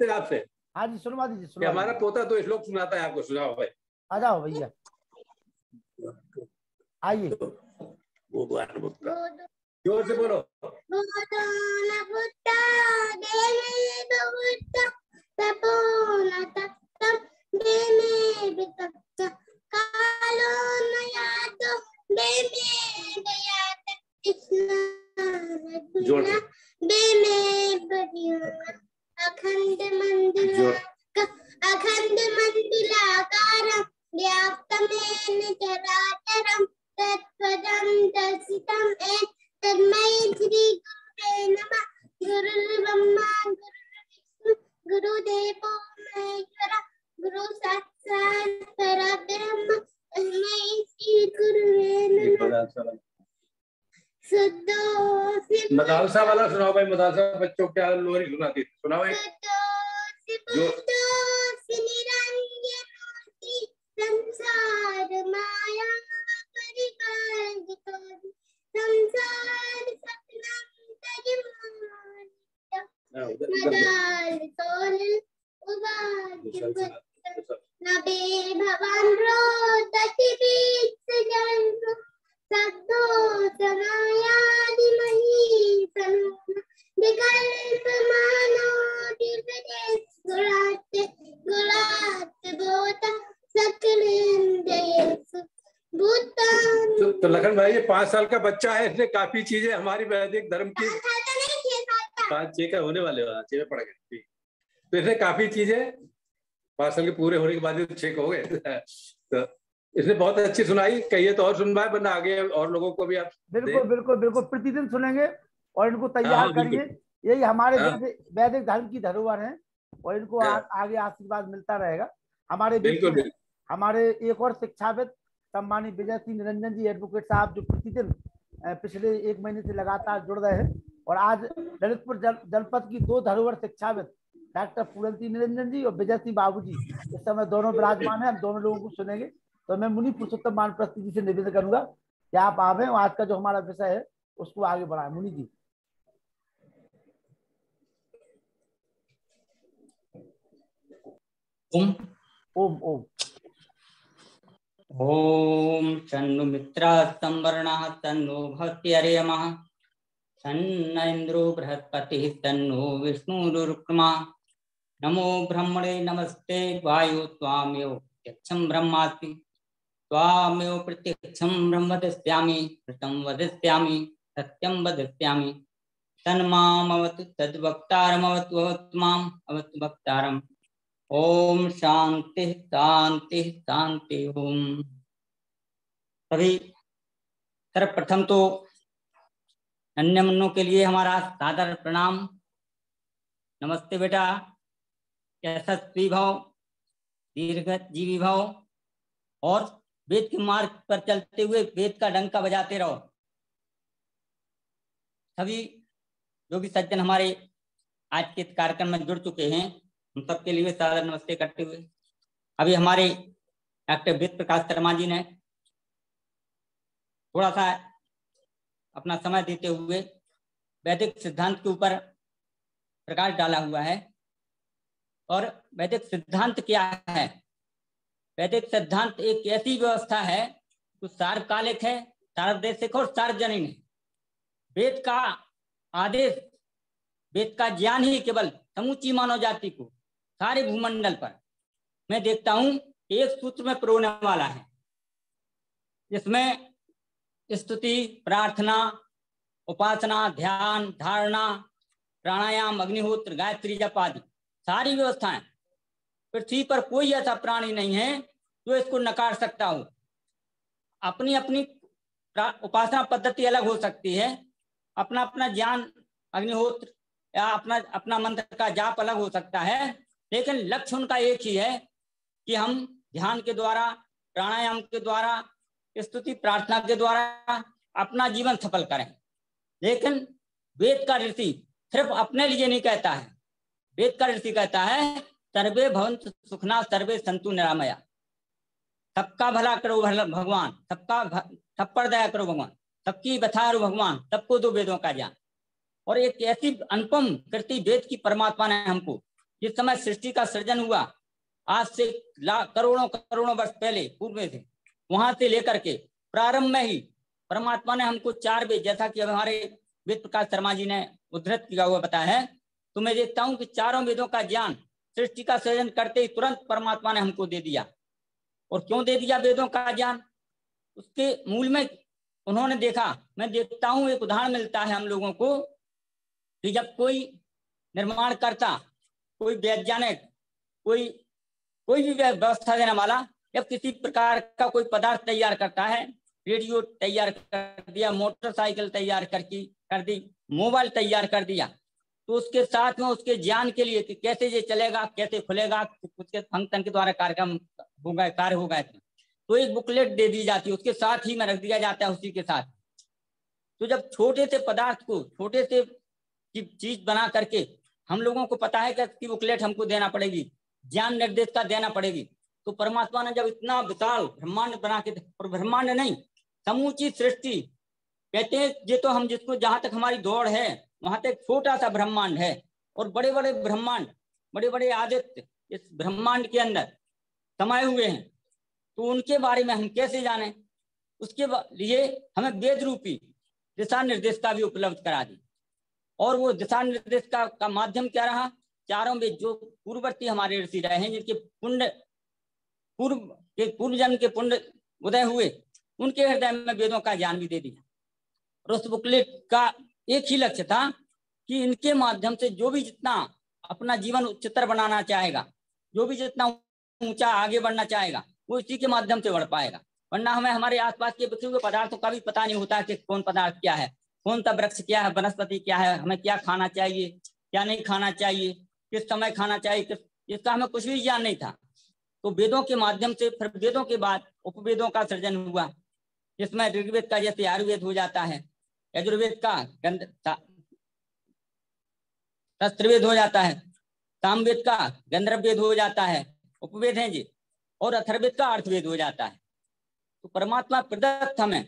आपसे। हाँ जी सुनवा दीजिए। हमारा पोता तो श्लोक सुनाता है आपको, सुनाओ भाई। आ जाओ भैया आइए। जोर से बोलो। जोर से। अखंड मंडल अखंड मंडलाकारं व्याप्तमेन चराचरं तत्पदं दर्शितं तन्मै श्री गुरुवे नमः। गुरुर्ब्रह्मा गुरुर्विष्णु गुरुदेवो महेश्वरः गुरु साक्षात् परब्रह्म तस्मै श्री गुरुवे नमः। मदरसा वाला सुनाओ भाई, मदरसा बच्चों क्या लोरी सुनाती, सुनाओ एक। संसार माया संसार नबे भवन रोदति बीच जन्म सद्दो समायादि मही सनून विकल्प मानो दिव्य गुलात बोत सकलेंद्रियसु भूतान। तो लखन भाई ये 5 साल का बच्चा है, इसने काफी चीजें हमारी वैदिक धर्म की 5-6 का होने वाले 6 में पड़ गए, तो इसने काफी चीजें 5 साल के पूरे होने के बाद 6 हो गए तो इसने बहुत अच्छी सुनाई। कहिए तो और सुनवाए, वरना आगे और लोगों को भी आप। बिल्कुल बिल्कुल बिल्कुल प्रतिदिन सुनेंगे और इनको तैयार करेंगे। यही हमारे वैदिक धर्म की धरोहर है और इनको आगे आशीर्वाद मिलता रहेगा। हमारे एक और शिक्षाविद सम्मानित विजय सिंह निरंजन जी एडवोकेट साहब, जो प्रतिदिन पिछले 1 महीने से लगातार जुड़ रहे हैं, और आज ललितपुर जनपद की 2 धरोहर शिक्षाविद डॉक्टर पूरंती निरंजन जी और विजय सिंह बाबू जी इस समय दोनों विराजमान है। हम दोनों लोगों को सुनेंगे। तो मैं मुनि पुरुषोत्तम वानप्रस्थी जी से निवेदन करूंगा कि आप आवे और आज का जो हमारा विषय है उसको आगे बढ़ाएं। मुनि जी। ओम ओम ओम ओम तन्नो मित्रा संवरणः तन्नो भक्त्यर्यमः तन्न इंद्रो बृहस्पतिः तन्नो विष्णुरुक्मा। नमो ब्रह्मणे नमस्ते वायु त्वामेव प्रत्यक्षं ब्रह्मास्मि त्वामेव प्रत्यक्षं ब्रह्म वदिष्यामि कृतं वदिष्यामि सत्यं वदिष्यामि तन्मामवतु तद्वक्तारमवतु माम् अवतु वक्तारम्। ओम शांति शांति शांति ओम। सभी सर्वप्रथम तो अन्य मुन्नों के लिए हमारा सादर प्रणाम। नमस्ते बेटा, यशस्वी भव, दीर्घजीवी भव और वेद के मार्ग पर चलते हुए वेद का डंका बजाते रहो। सभी जो भी सज्जन हमारे आज के कार्यक्रम में जुड़ चुके हैं उन सबके लिए सादर नमस्ते करते हुए, अभी हमारे डॉक्टर वेद प्रकाश शर्मा जी ने थोड़ा सा अपना समय देते हुए वैदिक सिद्धांत के ऊपर प्रकाश डाला हुआ है। और वैदिक सिद्धांत क्या है? वैदिक सिद्धांत एक ऐसी व्यवस्था है जो सार्वकालिक है, सार्वदेशिक और सार्वजनीन है। वेद का आदेश, वेद का ज्ञान ही केवल समूची मानव जाति को सारे भूमंडल पर मैं देखता हूं एक सूत्र में पिरोने वाला है, जिसमें स्तुति, प्रार्थना, उपासना, ध्यान, धारणा, प्राणायाम, अग्निहोत्र, गायत्री जप आदि सारी व्यवस्थाएं। पृथ्वी पर कोई ऐसा प्राणी नहीं है जो इसको नकार सकता हो। अपनी अपनी उपासना पद्धति अलग हो सकती है, अपना अपना ज्ञान, अग्निहोत्र या अपना मंत्र का जाप अलग हो सकता है, लेकिन लक्ष्य उनका एक ही है कि हम ध्यान के द्वारा, प्राणायाम के द्वारा, स्तुति प्रार्थना के द्वारा अपना जीवन सफल करें। लेकिन वेद का ऋषि सिर्फ अपने लिए नहीं कहता है। वेद का ऋषि कहता है सर्वे भवन्तु सुखना सर्वे सन्तु निरामया। सबका भला करो भगवान, सब पर दया करो भगवान, सबकी बता भगवान, सबको दो वेदों का ज्ञान। और एक ऐसी अनुपम कृति वेद की परमात्मा ने हमको जिस समय सृष्टि का सृजन हुआ, आज से करोड़ों करोड़ों वर्ष पहले पूर्व में थे, वहां से लेकर के प्रारंभ में ही परमात्मा ने हमको 4 वेद, जैसा कि हमारे वेद प्रकाश शर्मा जी ने उद्धृत किया हुआ बताया है, तो मैं देखता हूं कि चारों वेदों का ज्ञान सृष्टि का सृजन करते ही तुरंत परमात्मा ने हमको दे दिया। और क्यों दे दिया वेदों का ज्ञान? उसके मूल में उन्होंने देखा, मैं देखता हूं एक उदाहरण मिलता है हम लोगों को कि जब कोई निर्माण करता, कोई वैज्ञानिक, कोई भी व्यवस्था देने वाला जब किसी प्रकार का कोई पदार्थ तैयार करता है, रेडियो तैयार कर दिया, मोटरसाइकिल तैयार कर दी, मोबाइल तैयार कर दिया, तो उसके साथ में उसके ज्ञान के लिए कि कैसे ये चलेगा, कैसे खुलेगा, उसके फंक्शन के द्वारा कार्यक्रम होगा, कार्य होगा, तो एक बुकलेट दे दी जाती है, उसके साथ ही में रख दिया जाता है उसी के साथ। तो जब छोटे से पदार्थ को छोटे से चीज बना करके हम लोगों को पता है कि इसकी बुकलेट हमको देना पड़ेगी, ज्ञान निर्देश का देना पड़ेगी, तो परमात्मा ने जब इतना विशाल ब्रह्मांड बना के, और ब्रह्मांड नहीं समूची सृष्टि, कहते हैं ये तो हम जिसको जहां तक हमारी दौड़ है वहां तक छोटा सा ब्रह्मांड है, और बड़े बड़े ब्रह्मांड, बड़े बड़े आदित्य इस ब्रह्मांड के अंदर समाये हुए हैं, तो उनके बारे में हम कैसे जाने? उसके लिए हमें वेद रूपी दिशा निर्देश का भी उपलब्ध करा दी। और वो दिशा निर्देश का माध्यम क्या रहा? चारों वेद जो पूर्ववर्ती हमारे ऋषि रहे हैं, जिनके पूर्व जन्म के पुण्य उदय हुए, उनके हृदय में वेदों का ज्ञान भी दे दिया। और उस बुकलेट का एक ही लक्ष्य था कि इनके माध्यम से जो भी जितना अपना जीवन उच्चतर बनाना चाहेगा, जो भी जितना ऊंचा आगे बढ़ना चाहेगा, वो इसी के माध्यम से बढ़ पाएगा। वरना हमें हमारे आसपास के बिखरे हुए पदार्थों का भी पता नहीं होता कि कौन पदार्थ क्या है, कौन सा वृक्ष क्या है, वनस्पति क्या है, हमें क्या खाना चाहिए, क्या नहीं खाना चाहिए, किस समय खाना चाहिए, इसका हमें कुछ भी ज्ञान नहीं था। तो वेदों के माध्यम से, फिर वेदों के बाद उपवेदों का सृजन हुआ, जिसमें ऋग्वेद का जैसे आयुर्वेद हो जाता है, यजुर्वेद का शस्त्रवेद हो जाता है, सामवेद का गंधर्ववेद हो जाता है, उपवेद है जी, और अथर्ववेद का अर्थवेद हो जाता है। तो परमात्मा प्रदत्त हमें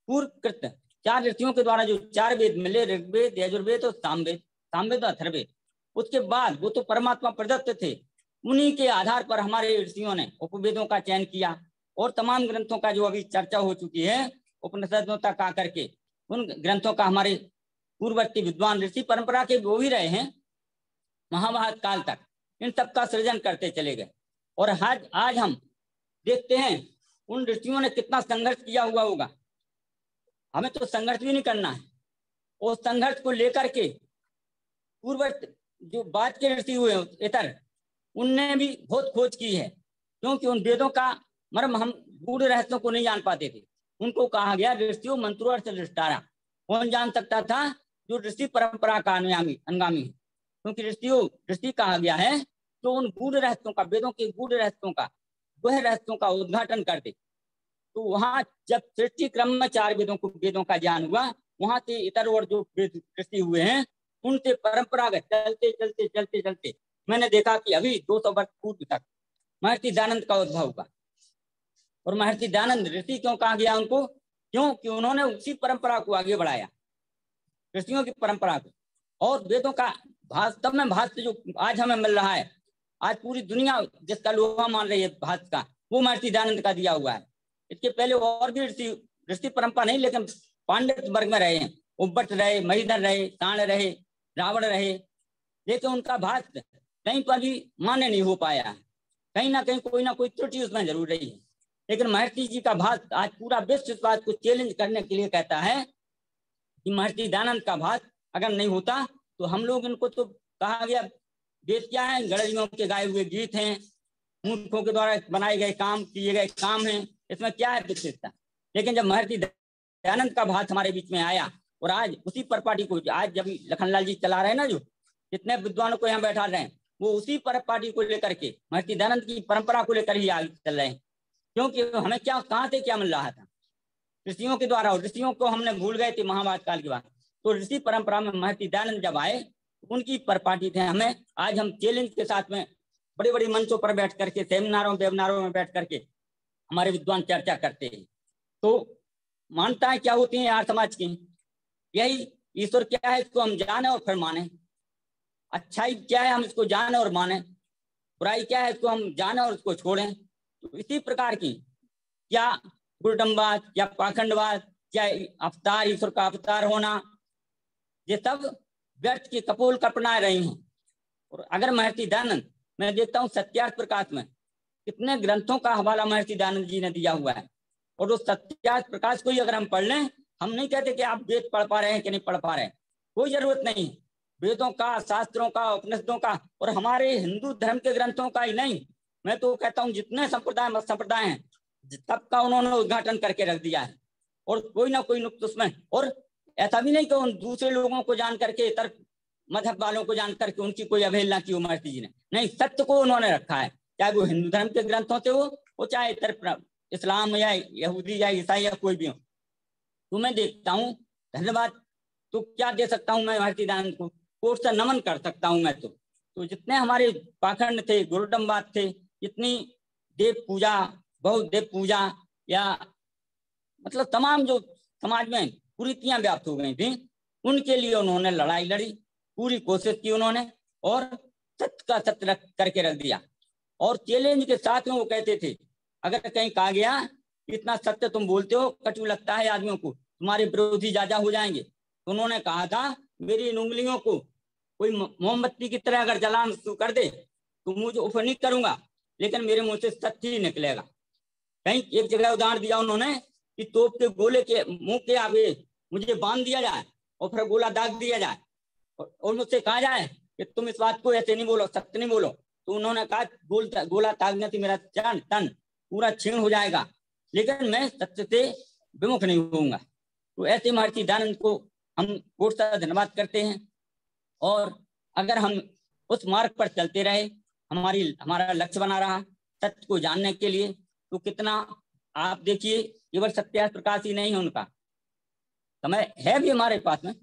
पूर्वकृत 4 ऋषियों के द्वारा जो 4 वेद मिले, ऋग्वेद, यजुर्वेद और सामवेद और अथर्ववेद, उसके बाद वो तो परमात्मा प्रदत्त थे, उन्हीं के आधार पर हमारे ऋषियों ने उपवेदों का चयन किया, और तमाम ग्रंथों का जो अभी चर्चा हो चुकी है उपनिषदों तक आकर के, उन ग्रंथों का हमारे पूर्ववर्ती विद्वान ऋषि परंपरा के वो भी रहे हैं, महाभारत काल तक इन सब का सृजन करते चले गए। और आज हम देखते हैं उन ऋषियों ने कितना संघर्ष किया हुआ होगा। हमें तो संघर्ष भी नहीं करना है, उस संघर्ष को लेकर के पूर्ववर्ती जो बाद के ऋषि हुए इतर, उनने भी बहुत खोज की है, क्योंकि उन वेदों का मर्म हम गूढ़ रहस्यों को नहीं जान पाते थे। उनको कहा गया ऋषियों मंत्रों से दृष्टारा। कौन जान सकता था? जो ऋषि परंपरा का अनुगामी है, क्योंकि ऋषि कहा गया है तो उन गूढ़ रहस्यों का, वेदों के गूढ़ रहस्यों का, वह रहस्यों का उद्घाटन कर दे। तो वहां जब सृष्टि क्रम में 4 वेदों का ज्ञान हुआ, वहां से इतर और जो ऋषि हुए हैं उनसे परंपरागत चलते चलते चलते चलते मैंने देखा कि अभी 200 वर्ष पूर्व तक महर्षि दयानंद का उद्भव हुआ। और महर्षि दयानंद ऋषि क्यों कहा गया उनको? क्योंकि उन्होंने उसी परंपरा को आगे बढ़ाया, ऋषियों की परंपरा को। और वेदों का वास्तव में भाष्य जो आज हमें मिल रहा है, आज पूरी दुनिया जिसका लोहा मान रही है भाष्य का, वो महर्षि दयानंद का दिया हुआ है। इसके पहले और भी ऋषि परंपरा नहीं, लेकिन पांडित वर्ग में रहे हैं, उब्बट रहे, महीधर रहे, ताण रहे, रावण रहे, लेकिन उनका भाष्य कहीं पर भी मान्य नहीं हो पाया है। कहीं ना कहीं कोई ना कोई त्रुटि उसमें जरूर रही है। लेकिन महर्षि जी का भाष्य आज पूरा विश्व इस बात को चैलेंज करने के लिए कहता है कि महर्षि दयानंद का भाष्य अगर नहीं होता तो हम लोग, इनको तो कहा गया वेद क्या है? गणजियों के गाए हुए गीत हैं, मूर्खों के द्वारा बनाए गए काम, किए गए काम हैं, इसमें क्या है विशेषता? लेकिन जब महर्षि दयानंद का भाष्य हमारे बीच में आया, और आज उसी परपाटी को, आज जब लखनलाल जी चला रहे हैं ना, जो जितने विद्वानों को यहाँ बैठा रहे हैं, वो उसी परपाटी को लेकर के, महर्षि दयानंद की परंपरा को लेकर ही आगे चल रहे हैं। क्योंकि हमें क्या, कहाँ से क्या मिल रहा था? ऋषियों के द्वारा, और ऋषियों को हमने भूल गए थे महाभारत काल के बाद। तो ऋषि परंपरा में महर्षि दयानंद जब आए, उनकी परपाटी थे हमें। आज हम चैलेंज के साथ में बड़े बड़े मंचों पर बैठ करके, सेमिनारों वेबिनारों में बैठ करके हमारे विद्वान चर्चा करते हैं। तो मान्यताएं क्या होती हैं यार समाज की? यही ईश्वर क्या है इसको हम जाने और फिर माने। अच्छाई क्या है हम इसको जाने और माने, बुराई क्या है इसको हम जाने और उसको छोड़ें। तो इसी प्रकार की क्या गुरडम्बाद या पाखंडवाद, क्या अवतार, ईश्वर का अवतार होना, ये सब व्यर्थ की कपोल कल्पनाएं रही हैं। और अगर महर्षि दयानंद, मैं देखता हूँ सत्यार्थ प्रकाश में कितने ग्रंथों का हवाला महर्षि दयानंद जी ने दिया हुआ है, और उस सत्यार्थ प्रकाश को ही अगर हम पढ़ लें, हम नहीं कहते कि आप वेद पढ़ पा रहे हैं कि नहीं पढ़ पा रहे हैं, कोई जरूरत नहीं। वेदों का, शास्त्रों का, उपनिषदों का और हमारे हिंदू धर्म के ग्रंथों का ही नहीं, मैं तो कहता हूँ जितने संप्रदाय मत संप्रदाय हैं सबका उन्होंने उद्घाटन करके रख दिया है, और कोई ना कोई नुक्ता उसमें। और ऐसा भी नहीं कि उन दूसरे लोगों को जान करके, तर्क मजहब वालों को जान करके उनकी कोई अवहेलना की महर्षि जी ने, नहीं, सत्य को उन्होंने रखा है, चाहे वो हिंदू धर्म के ग्रंथों से हो, वो चाहे इतर इस्लाम या यहूदी या ईसाई या कोई भी हो। तो मैं देखता हूँ, धन्यवाद तो क्या दे सकता हूँ मैं महर्षि दयानंद को, कोर्ट से नमन कर सकता हूँ मैं। तो जितने हमारे पाखंड थे, गुरुडम्बाद थे, जितनी देव पूजा, बहुत देव पूजा या मतलब तमाम जो समाज में कुरीतियां व्याप्त हो गई थी, उनके लिए उन्होंने लड़ाई लड़ी, पूरी कोशिश की उन्होंने, और सत्य का सत्य करके रख दिया। और चैलेंज के साथ में वो कहते थे, अगर कहीं कहा गया इतना सत्य तुम बोलते हो, कटु लगता है आदमियों को, तुम्हारे विरोधी ज्यादा हो जाएंगे, तो उन्होंने कहा था मेरी इन उंगलियों को कोई मोमबत्ती की तरह अगर जलाना शुरू कर दे तो मुझे उफ नहीं करूंगा, लेकिन मेरे मुंह से सत्य ही निकलेगा। कहीं एक जगह उदाहरण दिया उन्होंने कि तोप के गोले के मुंह के आगे मुझे बांध दिया जाए और फिर गोला दाग दिया जाए, और मुझसे कहा जाए कि तुम इस बात को ऐसे नहीं बोलो, सत्य नहीं बोलो, तो उन्होंने कहा गोला दागने से मेरा तन पूरा क्षीण हो जाएगा, लेकिन मैं सत्य से विमुख नहीं होऊंगा। तो ऐसे महर्षि दयानंद को हम बहुत सारा धन्यवाद करते हैं। और अगर हम उस मार्ग पर चलते रहे, हमारा लक्ष्य बना रहा सत्य को जानने के लिए, तो कितना, आप देखिए केवल सत्यार्थ प्रकाश ही नहीं है, उनका समय है भी हमारे पास में।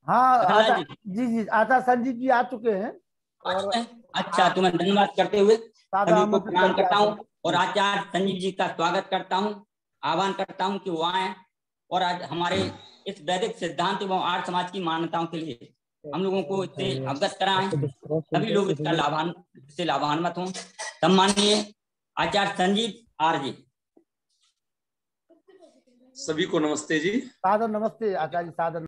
हाँ जी जी, आचार्य संजीव जी आ चुके हैं। और अच्छा, तो मैं धन्यवाद करते हुए सभी को प्रणाम करता हूँ और आचार्य संजीव जी का स्वागत करता हूँ, आह्वान करता हूँ कि वो आए और आज हमारे इस वैदिक सिद्धांत एवं आर्य समाज की मान्यताओं के लिए हम लोगों को इससे अवगत कराएं, सभी लोग इसका लाभान्वित हों। सम्माननीय आचार्य संजीव आर जी। सभी को नमस्ते जी। सादर नमस्ते आचार्य, सादर